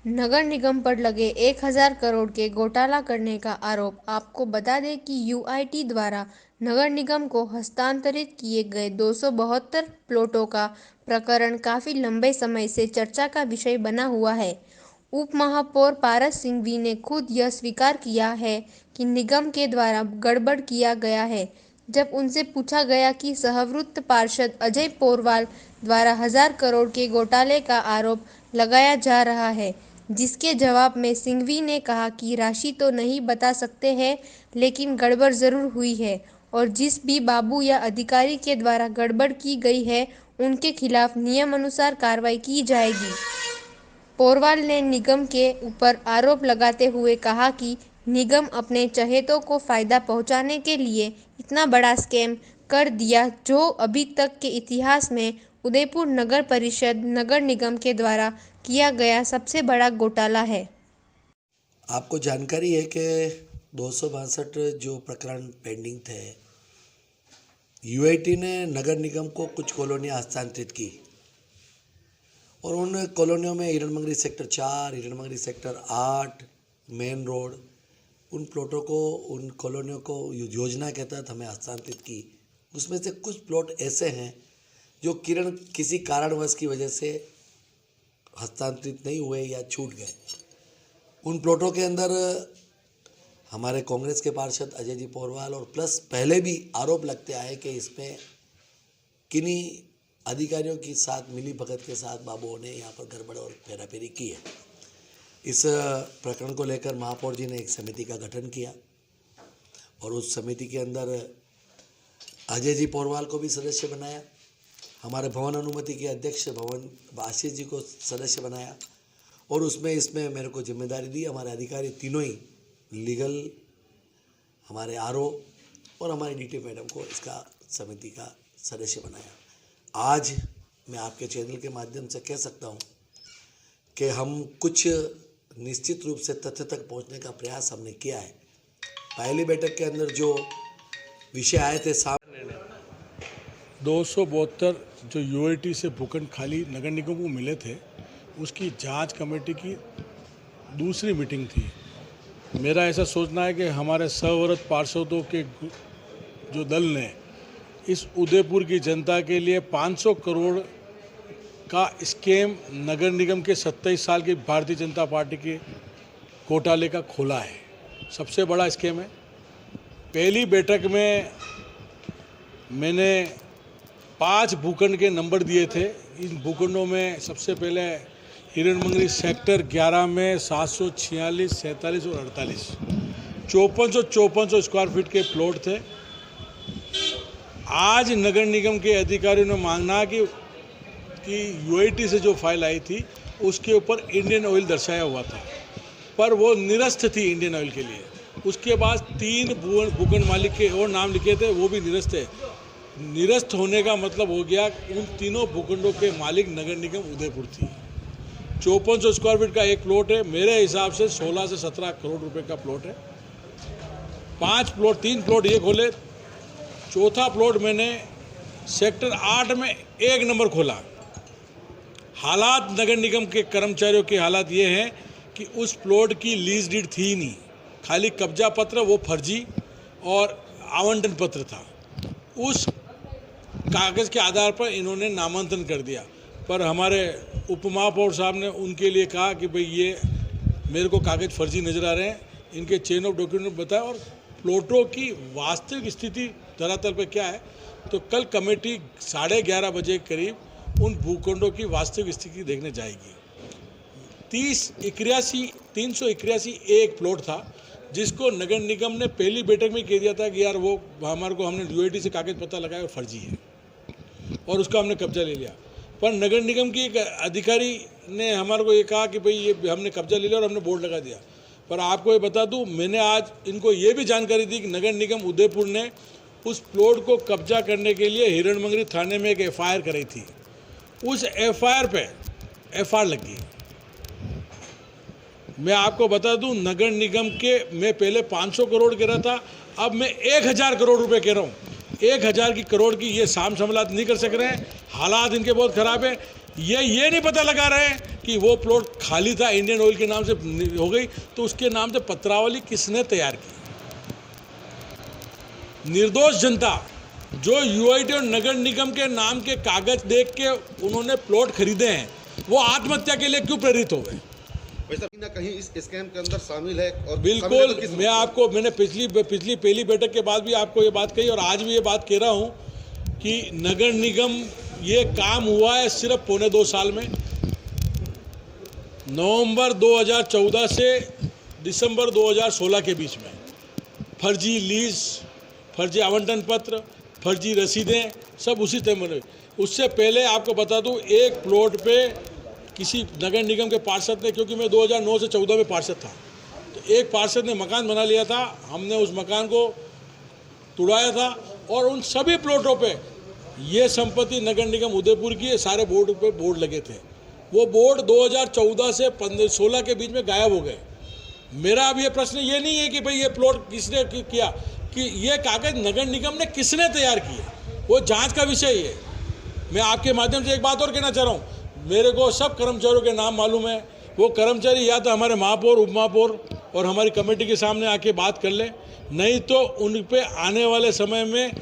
नगर निगम पर लगे 1,000 करोड़ के घोटाला करने का आरोप। आपको बता दें कि यूआईटी द्वारा नगर निगम को हस्तांतरित किए गए 272 प्लॉटों का प्रकरण काफी लंबे समय से चर्चा का विषय बना हुआ है। उप महापौर पारस सिंघवी ने खुद यह स्वीकार किया है कि निगम के द्वारा गड़बड़ किया गया है। जब उनसे पूछा गया कि सहवृत पार्षद अजय पोरवाल द्वारा 1,000 करोड़ के घोटाले का आरोप लगाया जा रहा है, जिसके जवाब में सिंघवी ने कहा कि राशि तो नहीं बता सकते हैं, लेकिन गड़बड़ जरूर हुई है और जिस भी बाबू या अधिकारी के द्वारा गड़बड़ की गई है उनके खिलाफ नियमानुसार कार्रवाई की जाएगी। पोरवाल ने निगम के ऊपर आरोप लगाते हुए कहा कि निगम अपने चहेतों को फायदा पहुंचाने के लिए इतना बड़ा स्कैम कर दिया जो अभी तक के इतिहास में उदयपुर नगर परिषद नगर निगम के द्वारा किया गया सबसे बड़ा घोटाला है। आपको जानकारी है कि 262 जो प्रकरण पेंडिंग थे, यूआईटी ने नगर निगम को कुछ कॉलोनियाँ हस्तांतरित की और उन कॉलोनियों में हिरणमंगरी सेक्टर 4, हिरणमंगरी सेक्टर 8, मेन रोड, उन प्लॉटों को, उन कॉलोनियों को योजना के तहत हमें हस्तांतरित की। उसमें से कुछ प्लॉट ऐसे हैं जो किसी कारणवश की वजह से हस्तांतरित नहीं हुए या छूट गए। उन प्लॉटों के अंदर हमारे कांग्रेस के पार्षद अजय जी पोरवाल और प्लस पहले भी आरोप लगते आए कि इसमें किन्हीं अधिकारियों के साथ मिली भगत के साथ बाबुओं ने यहाँ पर गड़बड़ और फेराफेरी की है। इस प्रकरण को लेकर महापौर जी ने एक समिति का गठन किया और उस समिति के अंदर अजय जी पोरवाल को भी सदस्य बनाया, हमारे भवन अनुमति के अध्यक्ष भवन आशीष जी को सदस्य बनाया और इसमें मेरे को जिम्मेदारी दी। हमारे अधिकारी तीनों ही लीगल, हमारे आरओ और हमारे डीटी मैडम को इसका समिति का सदस्य बनाया। आज मैं आपके चैनल के माध्यम से कह सकता हूँ कि हम कुछ निश्चित रूप से तथ्य तक पहुँचने का प्रयास हमने किया है। पहली बैठक के अंदर जो विषय आए थे सामने 272 जो यूआईटी से भूखंड खाली नगर निगम को मिले थे, उसकी जांच कमेटी की दूसरी मीटिंग थी। मेरा ऐसा सोचना है कि हमारे सहवृत पार्षदों के जो दल ने इस उदयपुर की जनता के लिए 500 करोड़ का स्कैम नगर निगम के 27 साल की भारतीय जनता पार्टी के घोटाले का खोला है। सबसे बड़ा स्कैम है। पहली बैठक में मैंने 5 भूखंड के नंबर दिए थे। इन भूखंडों में सबसे पहले हिरणमंगरी सेक्टर 11 में 746, 47 और 48 5454 स्क्वायर फीट के प्लॉट थे। आज नगर निगम के अधिकारियों ने मांगना कि यूआईटी से जो फाइल आई थी उसके ऊपर इंडियन ऑयल दर्शाया हुआ था, पर वो निरस्त थी इंडियन ऑयल के लिए। उसके बाद 3 भूखंड मालिक के और नाम लिखे थे, वो भी निरस्त है। निरस्त होने का मतलब हो गया उन तीनों भूखंडों के मालिक नगर निगम उदयपुर थी। 5400 स्क्वायर फीट का एक प्लॉट है, मेरे हिसाब से 16 से 17 करोड़ रुपए का प्लॉट है। 3 प्लॉट ये खोले। चौथा प्लॉट मैंने सेक्टर 8 में 1 नंबर खोला। हालात नगर निगम के कर्मचारियों के हालात ये हैं कि उस प्लॉट की लीज डीड थी ही नहीं, खाली कब्जा पत्र, वो फर्जी और आवंटन पत्र था। उस कागज़ के आधार पर इन्होंने नामांतरण कर दिया, पर हमारे उप महापौर साहब ने उनके लिए कहा कि भाई ये मेरे को कागज़ फर्जी नज़र आ रहे हैं, इनके चेन ऑफ डॉक्यूमेंट बताया और प्लॉटों की वास्तविक स्थिति धरातल पर क्या है। तो कल कमेटी 11:30 बजे करीब उन भूखंडों की वास्तविक स्थिति देखने जाएगी। 381 एक प्लॉट था जिसको नगर निगम ने पहली बैठक में कह दिया था कि यार वो हमारे को, हमने यूआईटी से कागज़ पता लगाया और फर्जी है और उसका हमने कब्जा ले लिया। पर नगर निगम की एक अधिकारी ने हमारे को ये कहा कि भाई ये हमने कब्जा ले लिया और हमने बोर्ड लगा दिया। पर आपको ये बता दूं, मैंने आज इनको ये भी जानकारी दी कि नगर निगम उदयपुर ने उस प्लॉट को कब्जा करने के लिए हिरणमंगरी थाने में एक एफआईआर कराई थी। उस एफआईआर पे एफआईआर लगी। मैं आपको बता दूं, नगर निगम के मैं पहले 500 करोड़ कह रहा था, अब मैं 1000 करोड़ रुपए कह रहा हूँ। 1000 करोड़ की ये साम समलात नहीं कर सक रहे हैं। हालात इनके बहुत ख़राब है। ये नहीं पता लगा रहे हैं कि वो प्लॉट खाली था, इंडियन ऑयल के नाम से हो गई, तो उसके नाम से पत्रावली किसने तैयार की? निर्दोष जनता जो यूआईटी और नगर निगम के नाम के कागज देख के उन्होंने प्लॉट खरीदे हैं, वो आत्महत्या के लिए क्यों प्रेरित हो गए? वैसे कहीं ना कहीं इस स्कैम के अंदर शामिल है। और बिल्कुल, मैंने पिछली पहली बैठक के बाद भी आपको ये बात कही और आज भी ये बात कह रहा हूँ कि नगर निगम ये काम हुआ है सिर्फ 1.25 साल में। नवंबर 2014 से दिसंबर 2016 के बीच में फर्जी लीज, फर्जी आवंटन पत्र, फर्जी रसीदें सब उसी टाइम बने। उससे पहले आपको बता दूं, एक प्लॉट पे किसी नगर निगम के पार्षद ने, क्योंकि मैं 2009 से 14 में पार्षद था, तो एक पार्षद ने मकान बना लिया था, हमने उस मकान को तुड़ाया था और उन सभी प्लॉटों पे ये संपत्ति नगर निगम उदयपुर की सारे बोर्ड पे बोर्ड लगे थे। वो बोर्ड 2014 से 16 के बीच में गायब हो गए। मेरा अब ये प्रश्न ये नहीं है कि भाई ये प्लॉट किसने किया, कि ये कागज नगर निगम ने किसने तैयार किए, वो जांच का विषय है। मैं आपके माध्यम से एक बात और कहना चाह रहा हूँ, मेरे को सब कर्मचारियों के नाम मालूम है। वो कर्मचारी या तो हमारे महापौर, उप महापौर और हमारी कमेटी के सामने आके बात कर ले, नहीं तो उन पे आने वाले समय में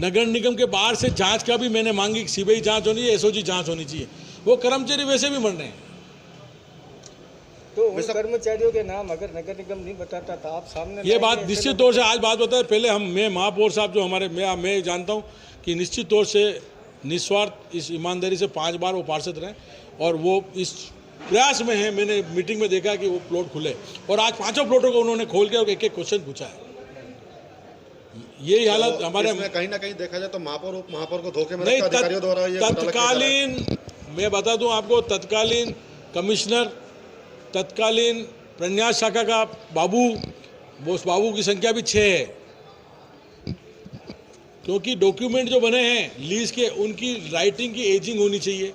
नगर निगम के बाहर से जांच का भी मैंने मांगी। सीबीआई जांच होनी चाहिए, एसओजी जांच होनी चाहिए। वो कर्मचारी वैसे भी मर रहे हैं। तो उन कर्मचारियों के नाम अगर नगर निगम नहीं बताता तो आप सामने ये बात निश्चित तौर से आज बात बताए। पहले मैं महापौर साहब जो हमारे, मैं जानता हूँ कि निश्चित तौर से निस्वार्थ इस ईमानदारी से 5 बार वो पार्षद रहे और वो इस प्रयास में है। मैंने मीटिंग में देखा कि वो प्लॉट खुले और आज 5 प्लॉटों को उन्होंने खोल के और एक क्वेश्चन पूछा है। यही हालत हमारे इसमें कहीं ना कहीं देखा जाए तो महापौर, उप महापौर को धोखे में रखकर अधिकारियों द्वारा ये तत्कालीन, मैं बता दूं आपको, तत्कालीन कमिश्नर, तत्कालीन प्रन्यास शाखा का बाबू, उस बाबू की संख्या भी 6 है, क्योंकि डॉक्यूमेंट जो बने हैं लीज के, उनकी राइटिंग की एजिंग होनी चाहिए।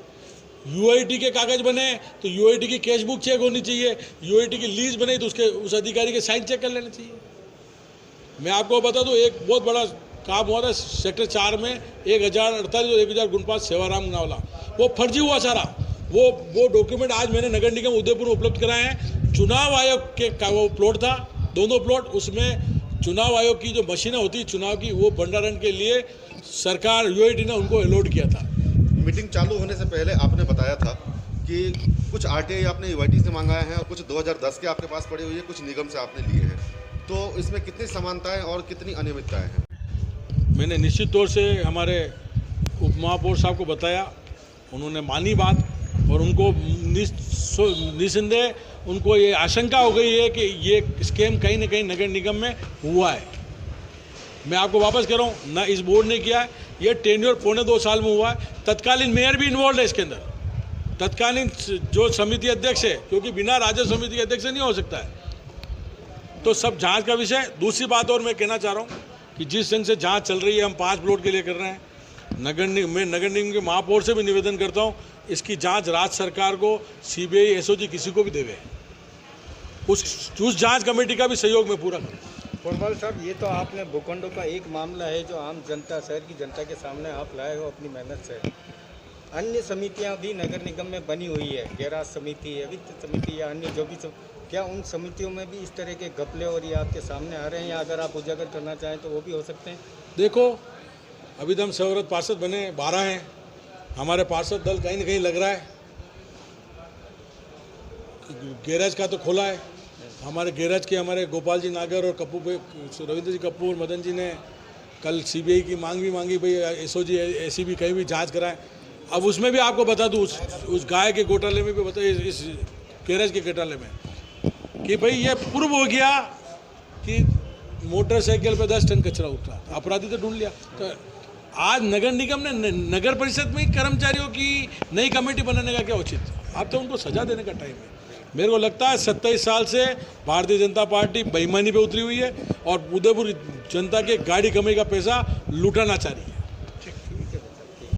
यूआईटी के कागज बने तो यूआईटी की कैश बुक चेक होनी चाहिए, यूआईटी की लीज बने तो उस अधिकारी के साइन चेक कर लेना चाहिए। मैं आपको बता दूं, एक बहुत बड़ा काम हुआ था सेक्टर 4 में, 1048 और 1049 सेवाराम नावला, वो फर्जी हुआ सारा। वो डॉक्यूमेंट आज मैंने नगर निगम उदयपुर में उपलब्ध कराए हैं। चुनाव आयोग के का वो प्लॉट था, दोनों प्लॉट, उसमें चुनाव आयोग की जो मशीनें होती है चुनाव की, वो भंडारण के लिए सरकार यूआईटी ने उनको अलॉट किया था। मीटिंग चालू होने से पहले आपने बताया था कि कुछ आरटीआई आपने यूआईटी से मंगाए हैं और कुछ 2010 के आपके पास पड़ी हुई है, कुछ निगम से आपने लिए हैं, तो इसमें कितनी समानताएं और कितनी अनियमितताएं हैं? मैंने निश्चित तौर से हमारे उप महापौर साहब को बताया, उन्होंने मानी बात और उनको निस्संदेह उनको ये आशंका हो गई है कि ये स्कैम कहीं ना कहीं नगर निगम में हुआ है। मैं आपको वापस कह रहा हूँ, ना इस बोर्ड ने किया है, ये टेन्योर 1.25 साल में हुआ है। तत्कालीन मेयर भी इन्वॉल्व है इसके अंदर, तत्कालीन जो समिति अध्यक्ष है, क्योंकि बिना राजस्व समिति के अध्यक्ष नहीं हो सकता है। तो सब जांच का विषय। दूसरी बात और मैं कहना चाह रहा हूँ कि जिस ढंग से जांच चल रही है, हम 5 प्लॉट के लिए कर रहे हैं, मैं नगर निगम के महापौर से भी निवेदन करता हूँ, इसकी जांच राज्य सरकार को, सीबीआई, एसओजी किसी को भी देवे, उस जांच कमेटी का भी सहयोग में पूरा करूँ। कोरबल साहब, ये तो आपने भूखंडों का एक मामला है जो आम जनता, शहर की जनता के सामने आप लाए हो अपनी मेहनत से। अन्य समितियां भी नगर निगम में बनी हुई है, गैराज समिति है, वित्त समिति या अन्य जो भी क्या उन समितियों में भी इस तरह के घपले और ये आपके सामने आ रहे हैं, या अगर आप उजागर करना चाहें तो वो भी हो सकते हैं? देखो, अभी तो हम सेवारत पार्षद बने 12 हैं, हमारे पार्षद दल कहीं ना कहीं लग रहा है। गैराज का तो खोला है, हमारे गैराज के हमारे गोपाल जी नागर और रविंद्र जी कपूर, मदन जी ने कल सीबीआई की मांग भी मांगी, भाई एसओजी, एसीबी कहीं भी जांच कराएं। अब उसमें भी आपको बता दूं, उस गाय के घोटाले में भी बता, इस गैराज के घोटाले में, कि भाई ये पूर्व हो गया कि मोटरसाइकिल पे 10 टन कचरा उठा, अपराधी तो ढूंढ लिया। तो आज नगर निगम ने नगर परिषद में कर्मचारियों की नई कमेटी बनाने का क्या उचित? अब तो उनको सजा देने का टाइम है। मेरे को लगता है 27 साल से भारतीय जनता पार्टी बेईमानी पे उतरी हुई है और उदयपुर जनता के गाड़ी कमाई का पैसा लूटाना चाह रही है।